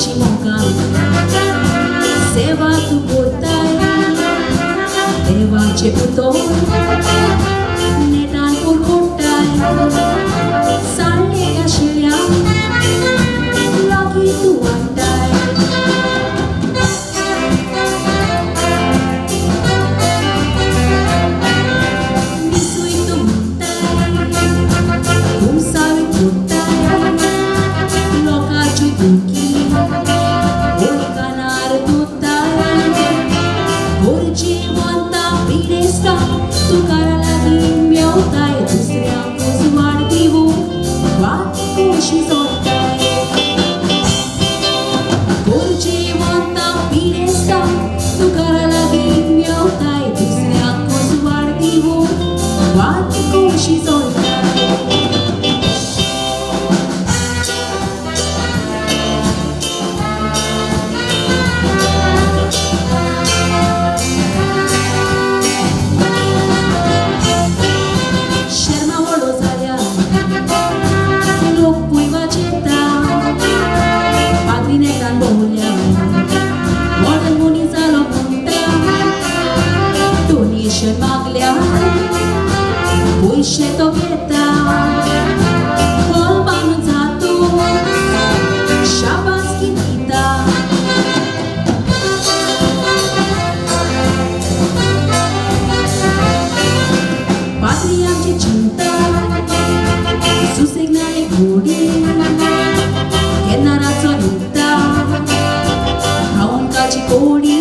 ci mocam Seva tu portai Deva చెప్పుతో netan por cortai Sallega scelea Lagi tu andai Nisui tu muntai Cum sabe portai Loca ci duchi Oi canar tutai Orice manta piresta Tu cara lagi meu tai Tu stream cu suartivu Vatku și zortai Orice manta piresta Tu cara lagi meu tai Tu stream cu suartivu Vatku și zortai Pui și togheta Colba anunțatu Și-ava schimita Patria ce cinta Sus segnale guri Che narrazione A un cacicori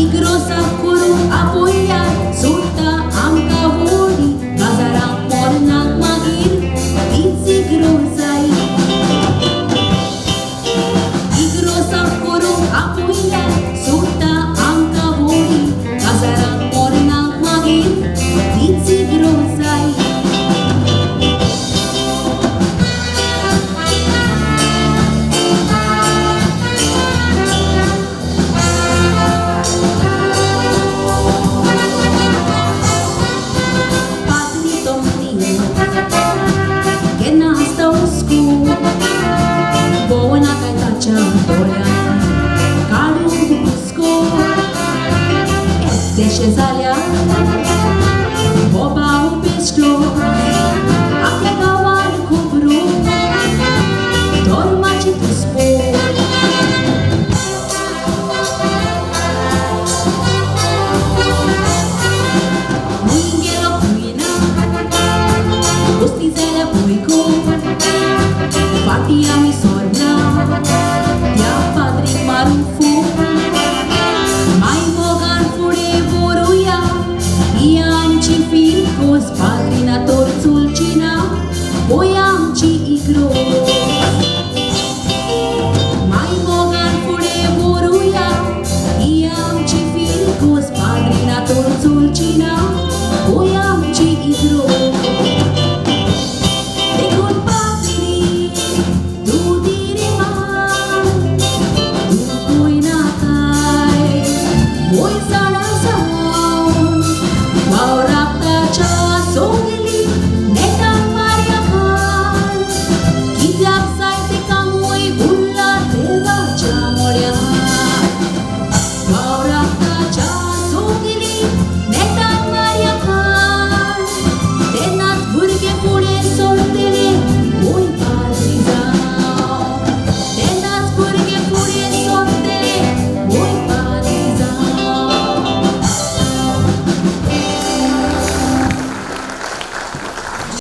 I grossa curu apoia Sulta am cavori Gazara morna magir Dizi grozai I grossa curu apoia Sulta am cavori Gazara morna magir Dizi grozai Buona caitaccia Dorian Calu Busco E Cezalia Boba un pesco Anche cavallo cubru Dorma ci tu spor Munghielo cuina Ostizele puico Fatia mi sorna Tia Patrick Marufu Mai mogan fure boruia Iam ci filcos Patrina torțulcina Voiam ci igros Mai mogan fure boruia Iam ci filcos Patrina torțulcina Voiam ci igros Oi sana sao, mau rapta cha song